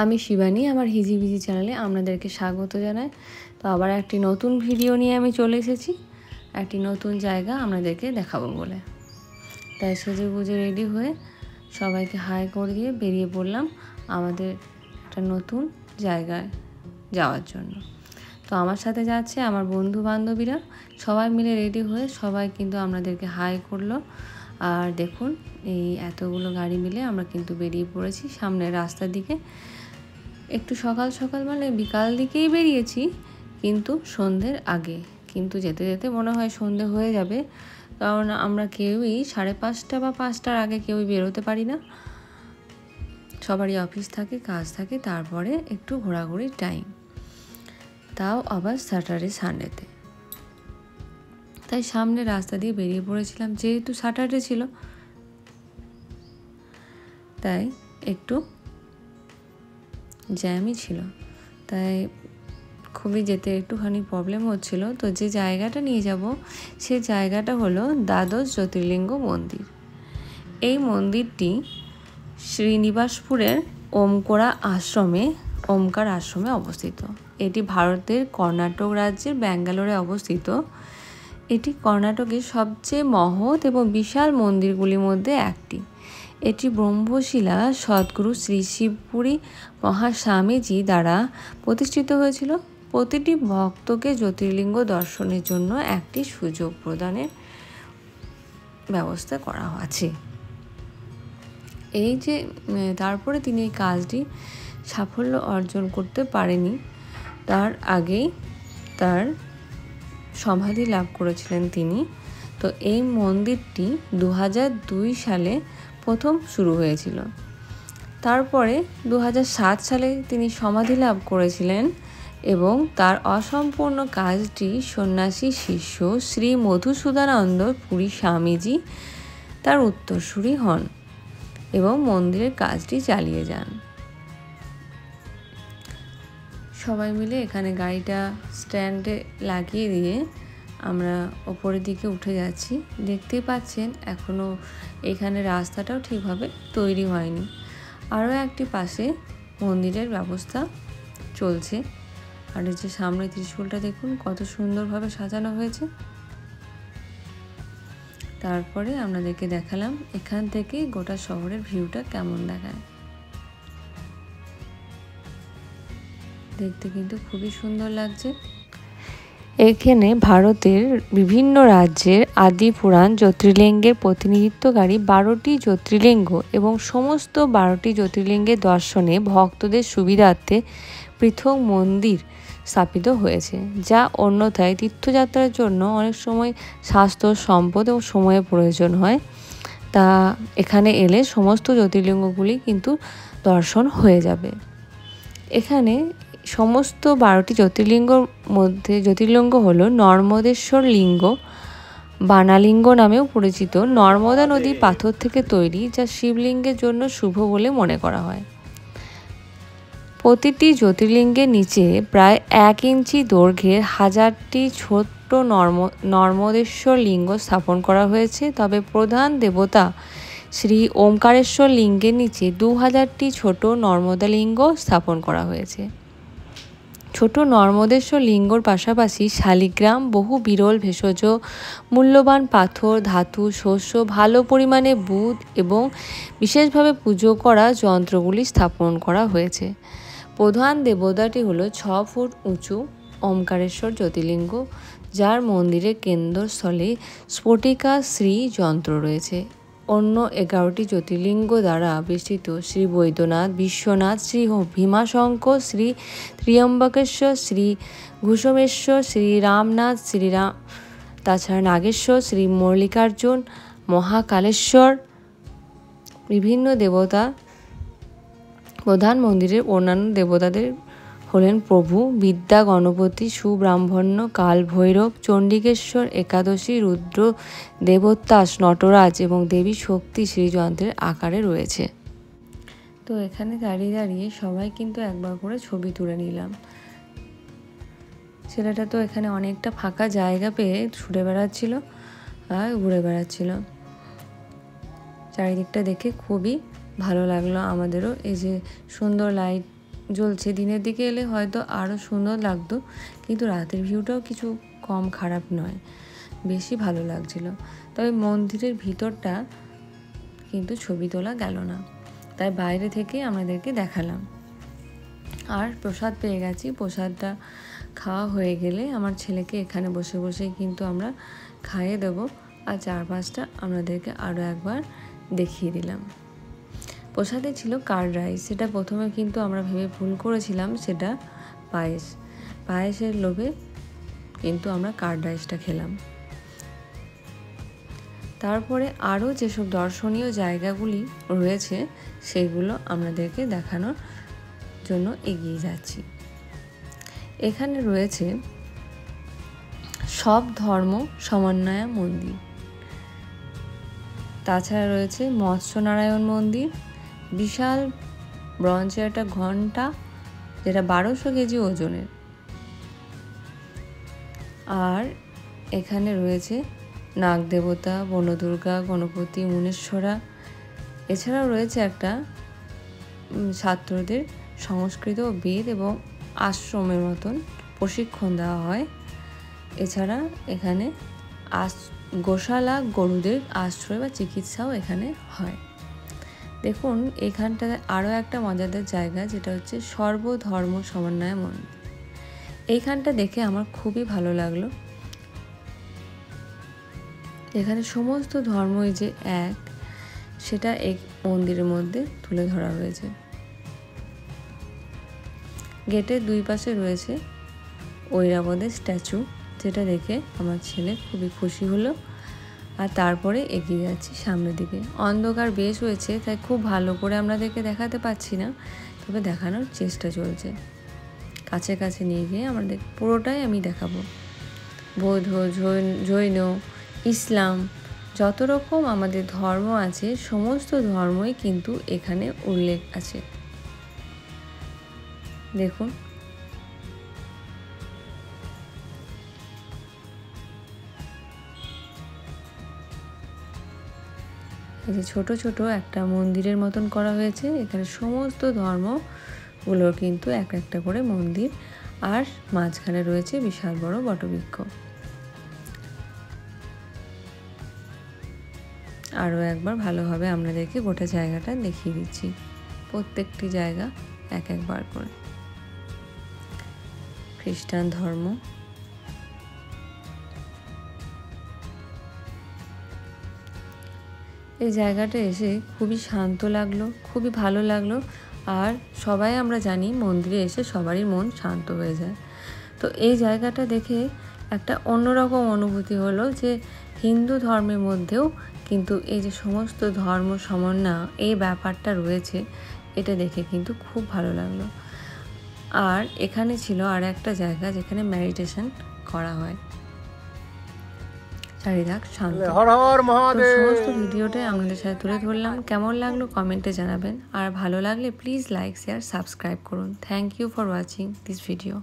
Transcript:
আমি শিবানী, আমার হিজিবিজি চ্যানেলে আপনাদেরকে স্বাগত জানাই। তো আবার একটি নতুন ভিডিও নিয়ে আমি চলে এসেছি, একটি নতুন জায়গা আপনাদেরকে দেখাবো বলে। তাই সেজে গুজে রেডি হয়ে সবাইকে হাই করে দিয়ে বেরিয়ে পড়লাম আমাদের একটা নতুন জায়গায় যাওয়ার জন্য। তো আমার সাথে যাচ্ছে আমার বন্ধু বান্ধবীরা, সবাই মিলে রেডি হয়ে সবাই কিন্তু আপনাদেরকে হাই করলো। আর দেখুন, এই এতগুলো গাড়ি মিলে আমরা কিন্তু বেরিয়ে পড়েছি সামনের রাস্তার দিকে। একটু সকাল সকাল মানে বিকাল দিকেই বেরিয়েছি, কিন্তু সন্ধ্যের আগে। কিন্তু যেতে যেতে মনে হয় সন্ধে হয়ে যাবে, কারণ আমরা কেউই 5:30 বা 5টার আগে কেউই বেরোতে পারি না। সবারই অফিস থাকে, কাজ থাকে, তারপরে একটু ঘোরাঘুরির টাইম, তাও আবার স্যাটারডে সানডেতে। তাই সামনে রাস্তা দিয়ে বেরিয়ে পড়েছিলাম, যেহেতু স্যাটারডে ছিল তাই একটু জ্যামই ছিল, তাই খুবই যেতে একটুখানি প্রবলেম হচ্ছিল। তো যে জায়গাটা নিয়ে যাব সে জায়গাটা হলো দ্বাদশ জ্যোতির্লিঙ্গ মন্দির। এই মন্দিরটি শ্রীনিবাসপুরের ওমকার আশ্রমে অবস্থিত। এটি ভারতের কর্ণাটক রাজ্যের ব্যাঙ্গালোরে অবস্থিত। এটি কর্ণাটকের সবচেয়ে মহৎ এবং বিশাল মন্দিরগুলির মধ্যে একটি। এটি ব্রহ্মশিলা সদ্গুরু শ্রী শিবপুরী মহাস্বামীজি দ্বারা প্রতিষ্ঠিত হয়েছিল। প্রতিটি ভক্তকে জ্যোতির্লিঙ্গ দর্শনের জন্য একটি সুযোগ প্রদানের ব্যবস্থা করা আছে। এই যে তারপরে তিনি এই কাজটি সাফল্য অর্জন করতে পারেনি, তার আগেই তার সমাধি লাভ করেছিলেন তিনি। তো এই মন্দিরটি 2002 সালে প্রথম শুরু হয়েছিল। তারপরে 2007 সালে তিনি সমাধি লাভ করেছিলেন এবং তার অসম্পূর্ণ কাজটি সন্ন্যাসী শিষ্য শ্রী মধুসূদনানন্দ পুরী স্বামীজি তার উত্তরসূরি হন এবং মন্দিরের কাজটি চালিয়ে যান। সবাই মিলে এখানে গাড়িটা স্ট্যান্ডে লাগিয়ে দিয়ে আমরা ওপরের দিকে উঠে যাচ্ছি। দেখতেই পাচ্ছেন এখনও এখানে রাস্তাটাও ঠিকভাবে তৈরি হয়নি। আরও একটি পাশে মন্দিরের ব্যবস্থা চলছে। আর এই যে সামনে ত্রিশূলটা দেখুন কত সুন্দরভাবে সাজানো হয়েছে। তারপরে আপনাদেরকে দেখালাম এখান থেকে গোটা শহরের ভিউটা কেমন দেখায়। দেখতে কিন্তু খুবই সুন্দর লাগছে। এখানে ভারতের বিভিন্ন রাজ্যের আদি পুরাণ জ্যোতির্লিঙ্গের প্রতিনিধিত্বকারী 12টি জ্যোতির্লিঙ্গ এবং সমস্ত 12টি জ্যোতির্লিঙ্গের দর্শনে ভক্তদের সুবিধার্থে পৃথক মন্দির স্থাপিত হয়েছে, যা অন্যথায় তীর্থযাত্রার জন্য অনেক সময় স্বাস্থ্য, সম্পদ এবং সময়ের প্রয়োজন হয়। তা এখানে এলে সমস্ত জ্যোতির্লিঙ্গগুলি কিন্তু দর্শন হয়ে যাবে। এখানে সমস্ত 12টি জ্যোতির্লিঙ্গর মধ্যে জ্যোতির্লিঙ্গ হল নর্মদেশ্বর লিঙ্গ, বানালিঙ্গ নামেও পরিচিত। নর্মদা নদী পাথর থেকে তৈরি, যা শিবলিঙ্গের জন্য শুভ বলে মনে করা হয়। প্রতিটি জ্যোতির্লিঙ্গের নিচে প্রায় 1 ইঞ্চি দৈর্ঘ্যের 1000টি ছোট্ট নর্মদেশ্বর লিঙ্গ স্থাপন করা হয়েছে। তবে প্রধান দেবতা শ্রী ওমকারেশ্বর লিঙ্গের নিচে 2000টি ছোট নর্মদা লিঙ্গ স্থাপন করা হয়েছে। ছোট নর্মদেশ্বর লিঙ্গর পাশাপাশি শালিগ্রাম, বহু বিরল ভেষজ মূল্যবান পাথর, ধাতু, শস্য, ভালো পরিমাণে বুধ এবং বিশেষভাবে পুজো করা যন্ত্রগুলি স্থাপন করা হয়েছে। প্রধান দেবতাটি হল 6 ফুট উঁচু ওমকারেশ্বর জ্যোতির্লিঙ্গ, যার মন্দিরের কেন্দ্রস্থলে স্ফটিকা শ্রী যন্ত্র রয়েছে। অন্য 11টি জ্যোতির্লিঙ্গ দ্বারা বেষ্টিত শ্রী বৈদ্যনাথ, বিশ্বনাথ, শ্রী ভীমাশঙ্কর, শ্রী ত্র্যম্বকেশ্বর, শ্রী ঘুষমেশ্বর, শ্রী রামনাথ, তাছাড়া নাগেশ্বর, শ্রী মল্লিকার্জুন, মহাকালেশ্বর, বিভিন্ন দেবতা। প্রধান মন্দিরের অন্যান্য দেবতাদের হলেন প্রভু, বিদ্যা, গণপতি, সুব্রাহ্মণ্য, কাল ভৈরব, চণ্ডিকেশ্বর, একাদশী, রুদ্র, দেবোত্তাস, নটরাজ এবং দেবী শক্তি শ্রীযন্ত্রের আকারে রয়েছে। তো এখানে দাঁড়িয়ে দাঁড়িয়ে সবাই কিন্তু একবার করে ছবি তুলে নিলাম। ছেলেটা তো এখানে অনেকটা ফাঁকা জায়গা পেয়ে ছুটে বেড়াচ্ছিল আর ঘুরে বেড়াচ্ছিল। চারিদিকটা দেখে খুবই ভালো লাগলো আমাদেরও। এই যে সুন্দর লাইট জ্বলছে। দিনের দিকে এলে হয়তো আরও সুন্দর লাগতো, কিন্তু রাতের ভিউটাও কিছু কম খারাপ নয়, বেশি ভালো লাগছিল। তবে মন্দিরের ভিতরটা কিন্তু ছবি তোলা গেল না, তাই বাইরে থেকে আমাদেরকে দেখালাম। আর প্রসাদ পেয়ে গেছি, প্রসাদটা খাওয়া হয়ে গেলে আমার ছেলেকে এখানে বসে বসেই কিন্তু আমরা খাইয়ে দেবো। আর চারপাশটা আপনাদেরকে আরও একবার দেখিয়ে দিলাম। প্রসাদে ছিল কার্ড রাইস, সেটা প্রথমে কিন্তু আমরা ভেবে ভুল করেছিলাম সেটা পায়েসের লোভে কিন্তু আমরা কার্ড রাইসটা খেলাম। তারপরে আরও যেসব দর্শনীয় জায়গাগুলি রয়েছে সেগুলো আপনাদেরকে দেখানোর জন্য এগিয়ে যাচ্ছি। এখানে রয়েছে সব ধর্ম সমন্বয় মন্দির, তাছাড়া রয়েছে মৎস্যনারায়ণ মন্দির, বিশাল ব্রঞ্জের একটা ঘণ্টা যেটা 1200 কেজি ওজনের। আর এখানে রয়েছে নাগদেবতা, বনদুর্গা, গণপতি, মুনেশ্বরা। এছাড়াও রয়েছে একটা ছাত্রদের সংস্কৃত, বেদ এবং আশ্রমের মতন প্রশিক্ষণ দেওয়া হয়। এছাড়া এখানে গোশালা, গরুদের আশ্রয় বা চিকিৎসাও এখানে হয়। দেখুন এখানটাতে আরও একটা মজাদার জায়গা, যেটা হচ্ছে সর্বধর্ম সমন্বয় মন্দির। এইখানটা দেখে আমার খুবই ভালো লাগলো। এখানে সমস্ত ধর্মই যে এক, সেটা এই মন্দিরের মধ্যে তুলে ধরা হয়েছে। গেটের দুই পাশে রয়েছে ঐরাবতের স্ট্যাচু, যেটা দেখে আমার ছেলে খুবই খুশি হলো। আর তারপরে এগিয়ে যাচ্ছি সামনের দিকে। অন্ধকার বেশ হয়েছে, তাই খুব ভালো করে আপনাদেরকে দেখাতে পারছি না, তবে দেখানোর চেষ্টা চলছে। কাছে কাছে নিয়ে গিয়ে আমাদের পুরোটাই আমি দেখাবো। বৌদ্ধ, জৈন, ইসলাম, যত রকম আমাদের ধর্ম আছে সমস্ত ধর্মই কিন্তু এখানে উল্লেখ আছে। দেখুন এই যে ছোট ছোট একটা মন্দিরের মতন করা হয়েছে, এখানে সমস্ত ধর্মগুলোর কিন্তু এক একটা করে মন্দির, আর মাঝখানে রয়েছে বিশাল বড় বটবৃক্ষ। আরও একবার ভালোভাবে আপনাদেরকে গোটা জায়গাটা দেখিয়ে দিচ্ছি, প্রত্যেকটি জায়গা এক একবার করে। খ্রিস্টান ধর্ম, এই জায়গাটা এসে খুবই শান্ত লাগলো, খুবই ভালো লাগলো। আর সবাই আমরা জানি মন্দিরে এসে সবারই মন শান্ত হয়ে যায়। তো এই জায়গাটা দেখে একটা অন্যরকম অনুভূতি হলো যে হিন্দু ধর্মের মধ্যেও কিন্তু এই যে সমস্ত ধর্ম সমন্বয় এই ব্যাপারটা রয়েছে, এটা দেখে কিন্তু খুব ভালো লাগলো। আর এখানে ছিল আর একটা জায়গা যেখানে মেডিটেশন করা হয়, চারিদিক শান্ত। সমস্ত ভিডিওটাই আমাদের সাথে তুলে ধরলাম। কেমন লাগলো কমেন্টে জানাবেন, আর ভালো লাগলে প্লিজ লাইক, শেয়ার, সাবস্ক্রাইব করুন। Thank you for watching this video.